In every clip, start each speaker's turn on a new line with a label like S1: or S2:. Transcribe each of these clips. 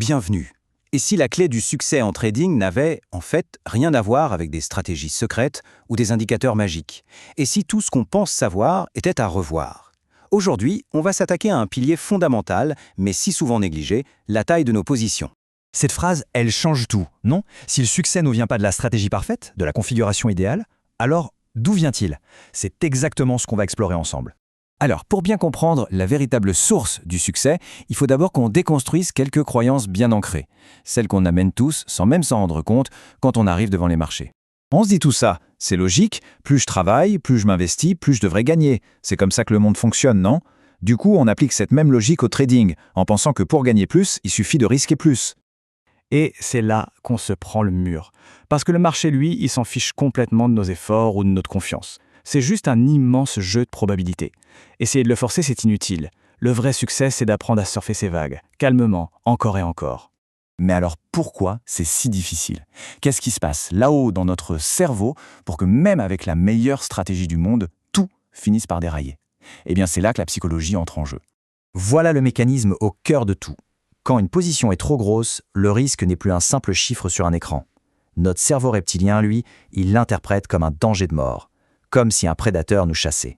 S1: Bienvenue. Et si la clé du succès en trading n'avait, en fait, rien à voir avec des stratégies secrètes ou des indicateurs magiques? Et si tout ce qu'on pense savoir était à revoir? Aujourd'hui, on va s'attaquer à un pilier fondamental, mais si souvent négligé, la taille de nos positions.
S2: Cette phrase, elle change tout, non? Si le succès ne vient pas de la stratégie parfaite, de la configuration idéale, alors d'où vient-il? C'est exactement ce qu'on va explorer ensemble.
S3: Alors, pour bien comprendre la véritable source du succès, il faut d'abord qu'on déconstruise quelques croyances bien ancrées, celles qu'on amène tous sans même s'en rendre compte quand on arrive devant les marchés. On se dit tout ça, c'est logique, plus je travaille, plus je m'investis, plus je devrais gagner. C'est comme ça que le monde fonctionne, non? Du coup, on applique cette même logique au trading, en pensant que pour gagner plus, il suffit de risquer plus.
S4: Et c'est là qu'on se prend le mur. Parce que le marché, lui, il s'en fiche complètement de nos efforts ou de notre confiance. C'est juste un immense jeu de probabilités. Essayer de le forcer, c'est inutile. Le vrai succès, c'est d'apprendre à surfer ces vagues, calmement, encore et encore.
S3: Mais alors pourquoi c'est si difficile? Qu'est-ce qui se passe là-haut dans notre cerveau pour que même avec la meilleure stratégie du monde, tout finisse par dérailler? Eh bien c'est là que la psychologie entre en jeu.
S2: Voilà le mécanisme au cœur de tout. Quand une position est trop grosse, le risque n'est plus un simple chiffre sur un écran. Notre cerveau reptilien, lui, il l'interprète comme un danger de mort, comme si un prédateur nous chassait.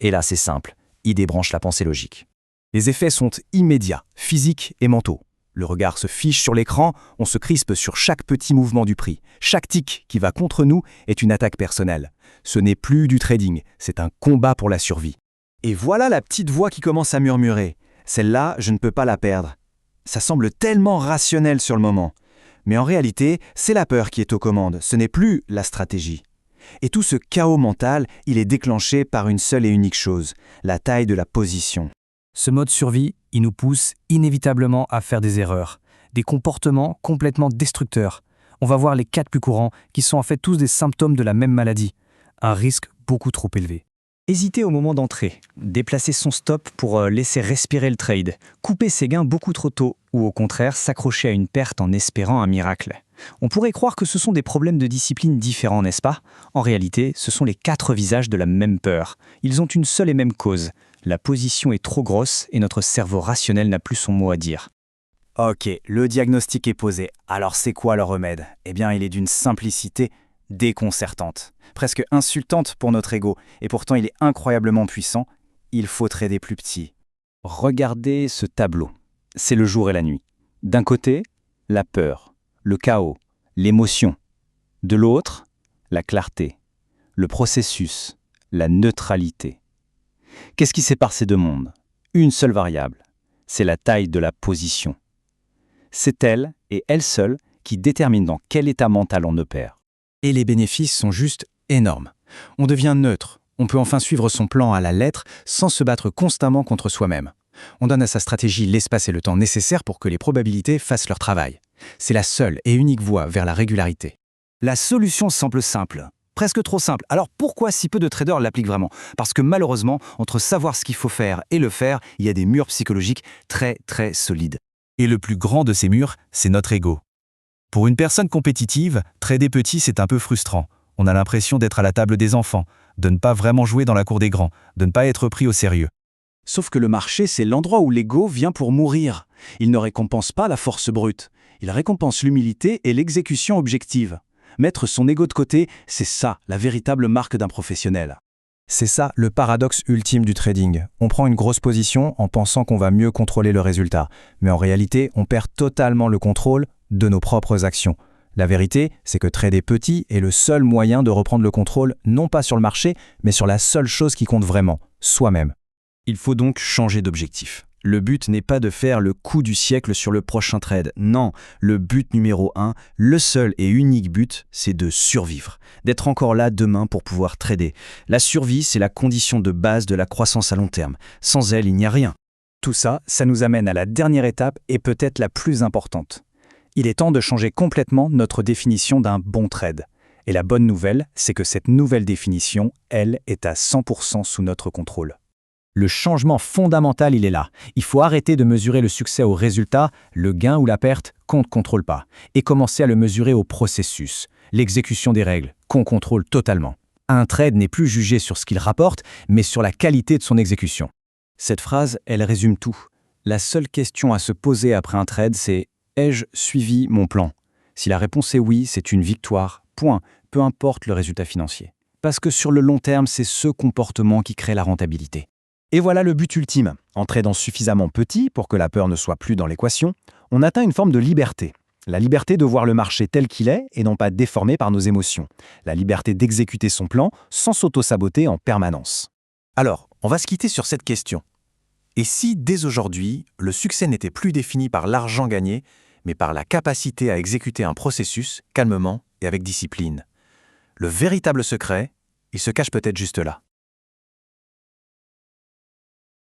S2: Et là, c'est simple, il débranche la pensée logique.
S1: Les effets sont immédiats, physiques et mentaux. Le regard se fiche sur l'écran, on se crispe sur chaque petit mouvement du prix. Chaque tic qui va contre nous est une attaque personnelle. Ce n'est plus du trading, c'est un combat pour la survie. Et voilà la petite voix qui commence à murmurer. Celle-là, je ne peux pas la perdre. Ça semble tellement rationnel sur le moment. Mais en réalité, c'est la peur qui est aux commandes, ce n'est plus la stratégie. Et tout ce chaos mental, il est déclenché par une seule et unique chose, la taille de la position.
S4: Ce mode survie, il nous pousse inévitablement à faire des erreurs, des comportements complètement destructeurs. On va voir les 4 plus courants, qui sont en fait tous des symptômes de la même maladie. Un risque beaucoup trop élevé. Hésiter au moment d'entrer, déplacer son stop pour laisser respirer le trade, couper ses gains beaucoup trop tôt, ou au contraire s'accrocher à une perte en espérant un miracle. On pourrait croire que ce sont des problèmes de discipline différents, n'est-ce pas? En réalité, ce sont les 4 visages de la même peur. Ils ont une seule et même cause. La position est trop grosse et notre cerveau rationnel n'a plus son mot à dire.
S1: Ok, le diagnostic est posé. Alors c'est quoi le remède? Eh bien, il est d'une simplicité déconcertante, presque insultante pour notre ego, et pourtant il est incroyablement puissant. Il faut trader plus petit. Regardez ce tableau. C'est le jour et la nuit. D'un côté, la peur, le chaos, l'émotion. De l'autre, la clarté, le processus, la neutralité. Qu'est-ce qui sépare ces deux mondes? Une seule variable, c'est la taille de la position. C'est elle, et elle seule, qui détermine dans quel état mental on opère. Et les bénéfices sont juste énormes. On devient neutre, on peut enfin suivre son plan à la lettre sans se battre constamment contre soi-même. On donne à sa stratégie l'espace et le temps nécessaires pour que les probabilités fassent leur travail. C'est la seule et unique voie vers la régularité. La solution semble simple, presque trop simple. Alors pourquoi si peu de traders l'appliquent vraiment? Parce que malheureusement, entre savoir ce qu'il faut faire et le faire, il y a des murs psychologiques très très solides.
S2: Et le plus grand de ces murs, c'est notre ego. Pour une personne compétitive, trader petit, c'est un peu frustrant. On a l'impression d'être à la table des enfants, de ne pas vraiment jouer dans la cour des grands, de ne pas être pris au sérieux.
S1: Sauf que le marché, c'est l'endroit où l'ego vient pour mourir. Il ne récompense pas la force brute. Il récompense l'humilité et l'exécution objective. Mettre son ego de côté, c'est ça, la véritable marque d'un professionnel.
S2: C'est ça le paradoxe ultime du trading. On prend une grosse position en pensant qu'on va mieux contrôler le résultat. Mais en réalité, on perd totalement le contrôle de nos propres actions. La vérité, c'est que trader petit est le seul moyen de reprendre le contrôle, non pas sur le marché, mais sur la seule chose qui compte vraiment, soi-même.
S1: Il faut donc changer d'objectif. Le but n'est pas de faire le coup du siècle sur le prochain trade. Non, le but numéro 1, le seul et unique but, c'est de survivre. D'être encore là demain pour pouvoir trader. La survie, c'est la condition de base de la croissance à long terme. Sans elle, il n'y a rien. Tout ça, ça nous amène à la dernière étape et peut-être la plus importante. Il est temps de changer complètement notre définition d'un bon trade. Et la bonne nouvelle, c'est que cette nouvelle définition, elle, est à 100% sous notre contrôle. Le changement fondamental, il est là. Il faut arrêter de mesurer le succès au résultat, le gain ou la perte qu'on ne contrôle pas, et commencer à le mesurer au processus, l'exécution des règles, qu'on contrôle totalement. Un trade n'est plus jugé sur ce qu'il rapporte, mais sur la qualité de son exécution. Cette phrase, elle résume tout. La seule question à se poser après un trade, c'est
S2: Ai-je suivi mon plan? Si la réponse est oui, c'est une victoire, point, peu importe le résultat financier. Parce que sur le long terme, c'est ce comportement qui crée la rentabilité. Et voilà le but ultime. Entrer dans suffisamment petit pour que la peur ne soit plus dans l'équation, on atteint une forme de liberté. La liberté de voir le marché tel qu'il est et non pas déformé par nos émotions. La liberté d'exécuter son plan sans s'auto-saboter en permanence.
S1: Alors, on va se quitter sur cette question. Et si, dès aujourd'hui, le succès n'était plus défini par l'argent gagné, mais par la capacité à exécuter un processus calmement et avec discipline? Le véritable secret, il se cache peut-être juste là.